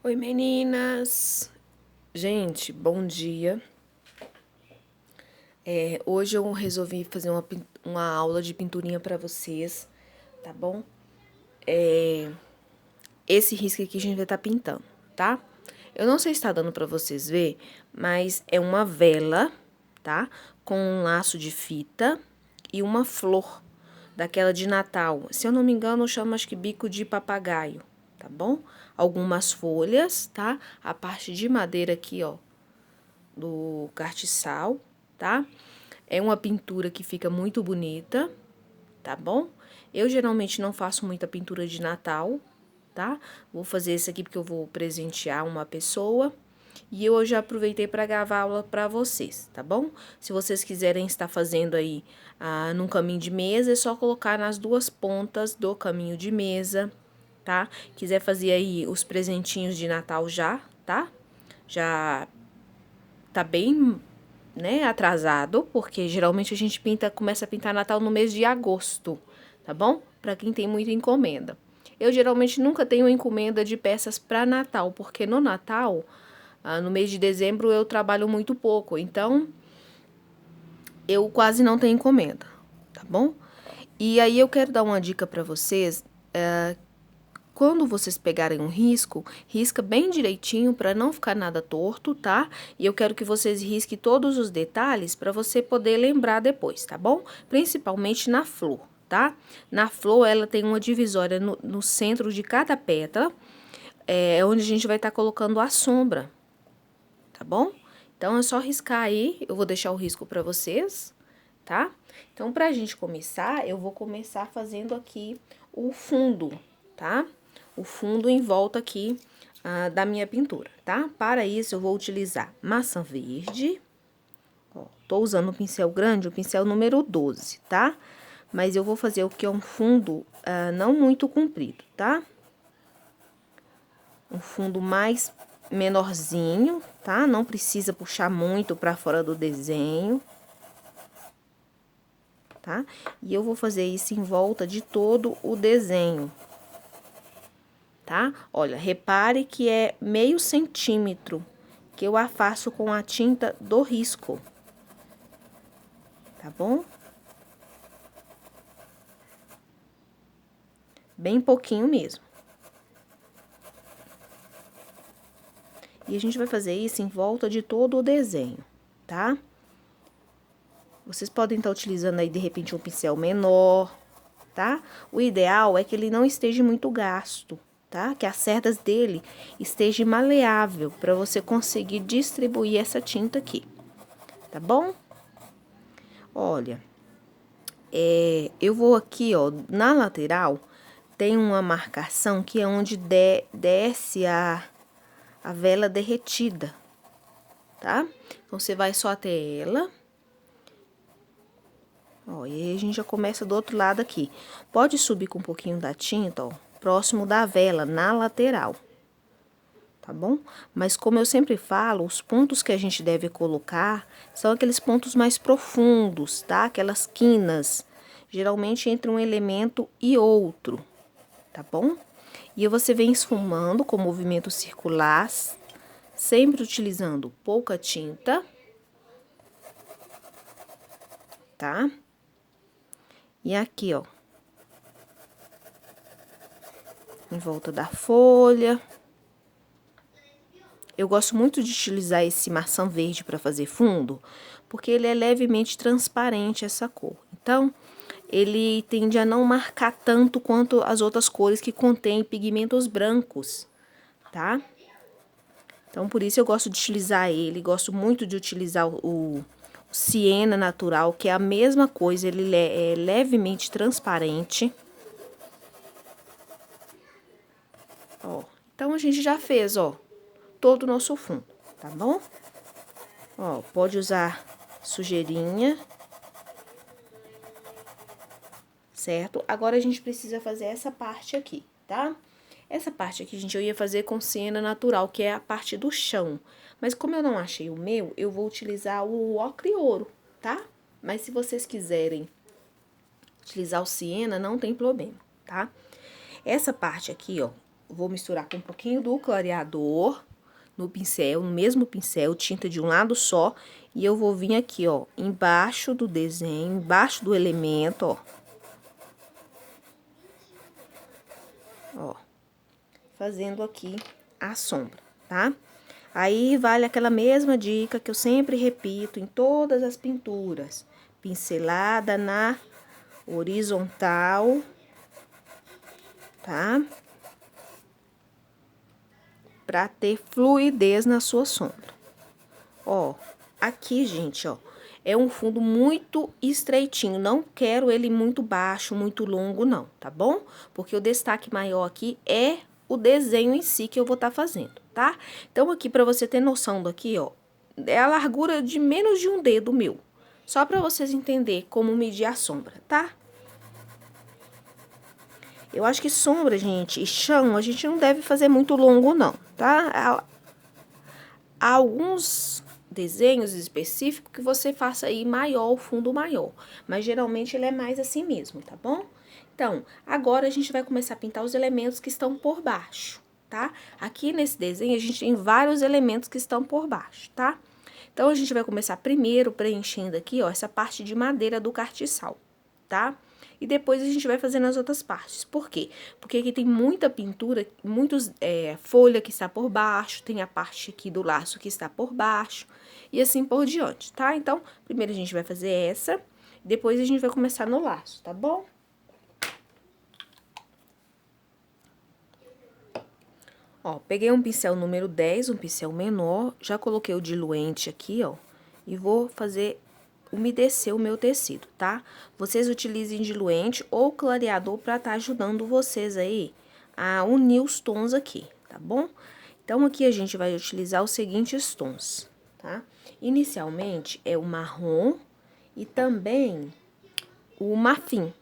Oi, meninas! Gente, bom dia. Hoje eu resolvi fazer uma aula de pinturinha pra vocês, tá bom? Esse risco aqui a gente vai estar pintando, tá? Eu não sei se tá dando pra vocês ver, mas é uma vela, tá? Com um laço de fita e uma flor, daquela de Natal. Se eu não me engano, eu chamo acho que bico de papagaio, tá bom? Algumas folhas, tá? A parte de madeira aqui, ó, do castiçal, tá? É uma pintura que fica muito bonita, tá bom? Eu geralmente não faço muita pintura de Natal, tá? Vou fazer esse aqui porque eu vou presentear uma pessoa. E eu já aproveitei para gravar aula para vocês, tá bom? Se vocês quiserem estar fazendo aí num caminho de mesa, é só colocar nas duas pontas do caminho de mesa, tá? Quiser fazer aí os presentinhos de Natal já, tá? Já tá bem, né, atrasado, porque geralmente a gente começa a pintar Natal no mês de agosto, tá bom? Para quem tem muita encomenda. Eu geralmente nunca tenho encomenda de peças para Natal, porque no Natal, no mês de dezembro, eu trabalho muito pouco, então eu quase não tenho encomenda, tá bom? E aí eu quero dar uma dica para vocês. Quando vocês pegarem um risco, risca bem direitinho para não ficar nada torto, tá? E eu quero que vocês risquem todos os detalhes para você poder lembrar depois, tá bom? Principalmente na flor, tá? Na flor, ela tem uma divisória no centro de cada pétala, onde a gente vai estar colocando a sombra, tá bom? Então, é só riscar aí, eu vou deixar o risco para vocês, tá? Então, pra gente começar, eu vou começar fazendo aqui o fundo, tá? O fundo em volta aqui da minha pintura, tá? Para isso, eu vou utilizar maçã verde. Ó, tô usando o pincel grande, o pincel número 12, tá? Mas eu vou fazer o que é um fundo não muito comprido, tá? Um fundo mais menorzinho, tá? Não precisa puxar muito pra fora do desenho, tá? E eu vou fazer isso em volta de todo o desenho, tá? Olha, repare que é meio centímetro que eu afasto com a tinta do risco, tá bom? Bem pouquinho mesmo. E a gente vai fazer isso em volta de todo o desenho, tá? Vocês podem estar utilizando aí, de repente, um pincel menor, tá? O ideal é que ele não esteja muito gasto, tá? Que as cerdas dele estejam maleável para você conseguir distribuir essa tinta aqui, tá bom? Olha, eu vou aqui, ó, na lateral, tem uma marcação que é onde desce a vela derretida, tá? Então, você vai só até ela. Ó, e aí a gente já começa do outro lado aqui. Pode subir com um pouquinho da tinta, ó, próximo da vela, na lateral, tá bom? Mas como eu sempre falo, os pontos que a gente deve colocar são aqueles pontos mais profundos, tá? Aquelas quinas, geralmente entre um elemento e outro, tá bom? E você vem esfumando com movimentos circulares, sempre utilizando pouca tinta, tá? E aqui, ó, em volta da folha. Eu gosto muito de utilizar esse maçã verde para fazer fundo, porque ele é levemente transparente essa cor. Então, ele tende a não marcar tanto quanto as outras cores que contêm pigmentos brancos, tá? Então, por isso eu gosto de utilizar ele. Gosto muito de utilizar o siena natural, que é a mesma coisa, ele é levemente transparente. Ó, então a gente já fez, ó, todo o nosso fundo, tá bom? Ó, pode usar sujeirinha, certo? Agora a gente precisa fazer essa parte aqui, tá? Essa parte aqui, gente, eu ia fazer com siena natural, que é a parte do chão. Mas como eu não achei o meu, eu vou utilizar o ocre ouro, tá? Mas se vocês quiserem utilizar o siena, não tem problema, tá? Essa parte aqui, ó, vou misturar com um pouquinho do clareador no pincel, no mesmo pincel, tinta de um lado só. E eu vou vir aqui, ó, embaixo do desenho, embaixo do elemento, ó. Ó, fazendo aqui a sombra, tá? Aí, vale aquela mesma dica que eu sempre repito em todas as pinturas. Pincelada na horizontal, tá? Pra ter fluidez na sua sombra. Ó, aqui, gente, ó, é um fundo muito estreitinho. Não quero ele muito baixo, muito longo, não, tá bom? Porque o destaque maior aqui é o desenho em si que eu vou estar fazendo, tá? Então, aqui, pra você ter noção daqui, ó, é a largura de menos de um dedo meu. Só pra vocês entenderem como medir a sombra, tá? Eu acho que sombra, gente, e chão, a gente não deve fazer muito longo, não, tá? Há alguns desenhos específicos que você faça aí maior, o fundo maior. Mas, geralmente, ele é mais assim mesmo, tá bom? Então, agora a gente vai começar a pintar os elementos que estão por baixo, tá? Aqui nesse desenho, a gente tem vários elementos que estão por baixo, tá? Então, a gente vai começar primeiro preenchendo aqui, ó, essa parte de madeira do castiçal, tá? E depois a gente vai fazendo as outras partes. Por quê? Porque aqui tem muita pintura, folha que está por baixo, tem a parte aqui do laço que está por baixo, e assim por diante, tá? Então, primeiro a gente vai fazer essa, depois a gente vai começar no laço, tá bom? Ó, peguei um pincel número 10, um pincel menor, já coloquei o diluente aqui, ó, e vou fazer umedecer o meu tecido, tá? Vocês utilizem diluente ou clareador pra tá ajudando vocês aí a unir os tons aqui, tá bom? Então, aqui a gente vai utilizar os seguintes tons, tá? Inicialmente, é o marrom e também o marfim,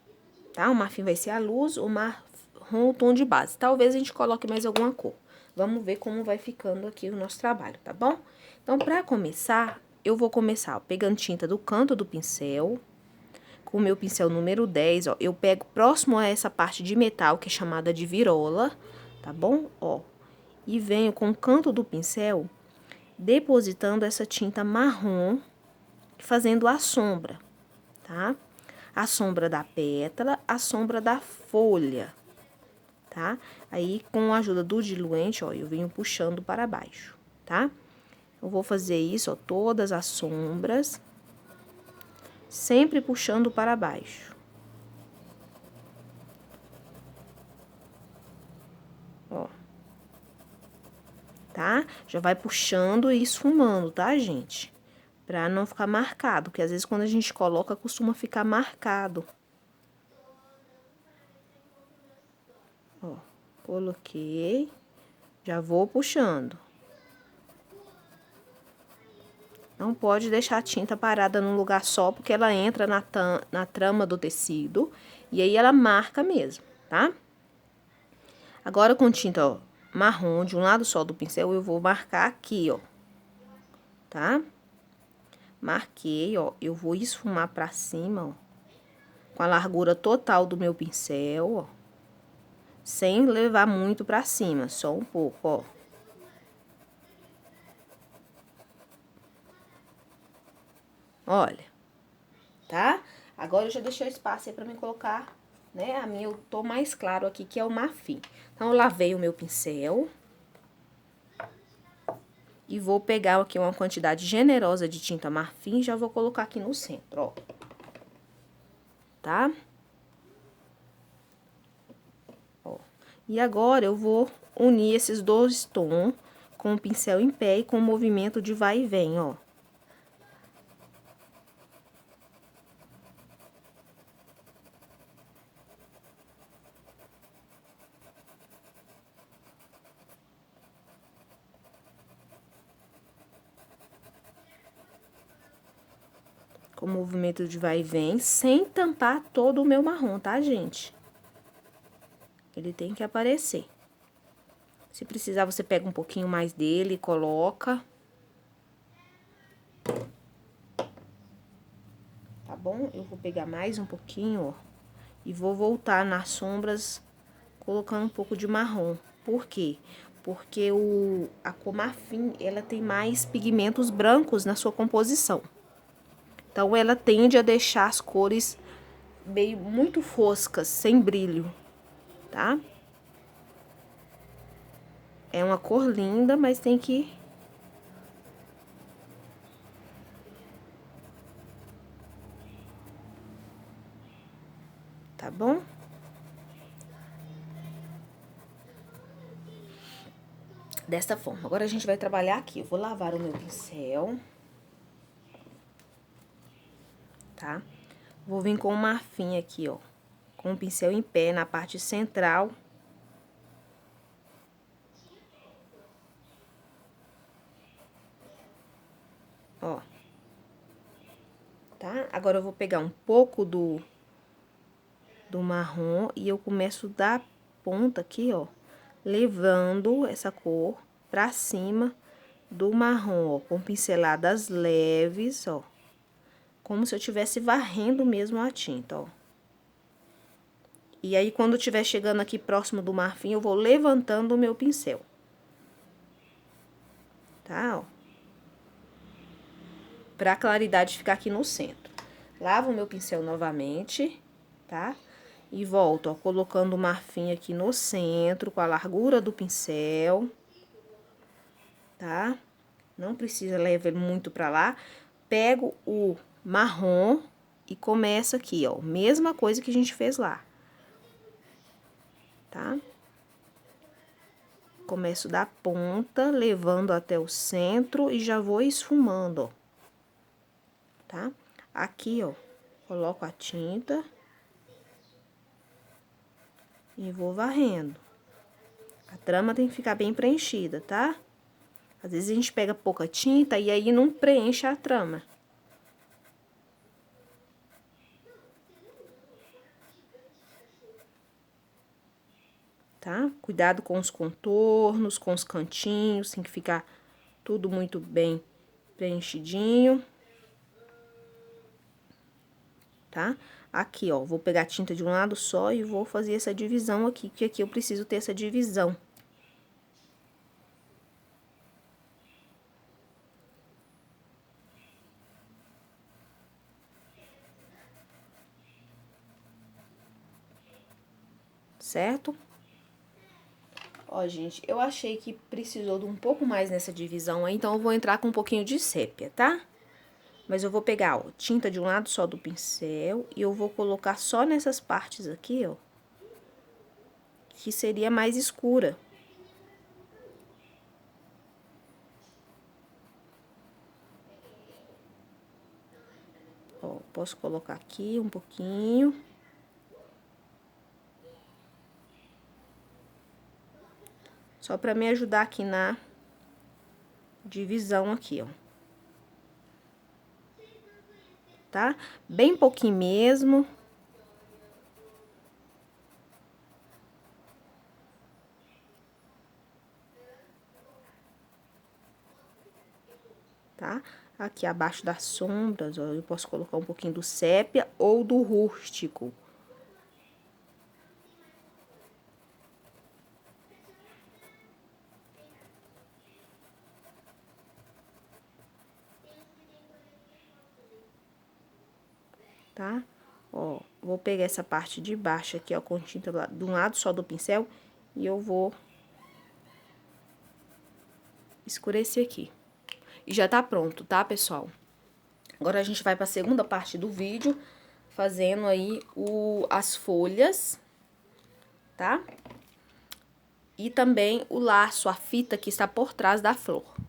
tá? O marfim vai ser a luz, o marrom o tom de base. Talvez a gente coloque mais alguma cor. Vamos ver como vai ficando aqui o nosso trabalho, tá bom? Então, pra começar, eu vou começar, ó, pegando tinta do canto do pincel, com o meu pincel número 10, ó, eu pego próximo a essa parte de metal, que é chamada de virola, tá bom? Ó, e venho com o canto do pincel, depositando essa tinta marrom, fazendo a sombra, tá? A sombra da pétala, a sombra da folha, tá? Aí, com a ajuda do diluente, ó, eu venho puxando para baixo, tá? Eu vou fazer isso, ó, todas as sombras, sempre puxando para baixo. Ó. Tá? Já vai puxando e esfumando, tá, gente? Pra não ficar marcado, porque às vezes quando a gente coloca, costuma ficar marcado. Ó, coloquei, já vou puxando. Não pode deixar a tinta parada num lugar só, porque ela entra na trama do tecido e aí ela marca mesmo, tá? Agora, com tinta, ó, marrom, de um lado só do pincel, eu vou marcar aqui, ó, tá? Marquei, ó, eu vou esfumar pra cima, ó, com a largura total do meu pincel, ó, sem levar muito pra cima, só um pouco, ó. Olha, tá? Agora eu já deixei o espaço aí pra mim colocar, né, a minha, eu tô mais claro aqui, que é o marfim. Então, eu lavei o meu pincel. E vou pegar aqui uma quantidade generosa de tinta marfim e já vou colocar aqui no centro, ó. Tá? Ó. E agora, eu vou unir esses dois tons com o pincel em pé e com o movimento de vai e vem, ó. Com o movimento de vai e vem, sem tampar todo o meu marrom, tá, gente? Ele tem que aparecer. Se precisar, você pega um pouquinho mais dele e coloca. Tá bom? Eu vou pegar mais um pouquinho, ó. E vou voltar nas sombras colocando um pouco de marrom. Por quê? Porque a cor marfim, ela tem mais pigmentos brancos na sua composição. Então, ela tende a deixar as cores meio muito foscas, sem brilho, tá? É uma cor linda, mas tem que... Tá bom? Desta forma. Agora, a gente vai trabalhar aqui. Eu vou lavar o meu pincel. Tá? Vou vir com o marfim aqui, ó. Com o pincel em pé na parte central. Ó. Tá? Agora, eu vou pegar um pouco do marrom e eu começo da ponta aqui, ó. Levando essa cor pra cima do marrom, ó. Com pinceladas leves, ó. Como se eu estivesse varrendo mesmo a tinta, ó. E aí, quando estiver chegando aqui próximo do marfim, eu vou levantando o meu pincel. Tá, ó. Pra claridade ficar aqui no centro. Lavo o meu pincel novamente, tá? E volto, ó, colocando o marfim aqui no centro, com a largura do pincel. Tá? Não precisa levar ele muito pra lá. Pego o marrom e começo aqui, ó. Mesma coisa que a gente fez lá. Tá? Começo da ponta, levando até o centro e já vou esfumando, ó. Tá? Aqui, ó, coloco a tinta e vou varrendo. A trama tem que ficar bem preenchida, tá? Às vezes a gente pega pouca tinta e aí não preenche a trama. Tá? Cuidado com os contornos, com os cantinhos, tem que ficar tudo muito bem preenchidinho. Tá? Aqui, ó, vou pegar a tinta de um lado só e vou fazer essa divisão aqui, porque aqui eu preciso ter essa divisão. Certo? Ó, gente, eu achei que precisou de um pouco mais nessa divisão aí, então eu vou entrar com um pouquinho de sépia, tá? Mas eu vou pegar, ó, tinta de um lado só do pincel e eu vou colocar só nessas partes aqui, ó, que seria mais escura. Ó, posso colocar aqui um pouquinho. Só pra me ajudar aqui na divisão aqui, ó. Tá? Bem pouquinho mesmo. Tá? Aqui abaixo das sombras, ó, eu posso colocar um pouquinho do sépia ou do rústico. Tá? Ó, vou pegar essa parte de baixo aqui, ó, com tinta de um lado só do pincel e eu vou escurecer aqui. E já tá pronto, tá, pessoal? Agora, a gente vai pra segunda parte do vídeo, fazendo aí as folhas, tá? E também o laço, a fita que está por trás da flor.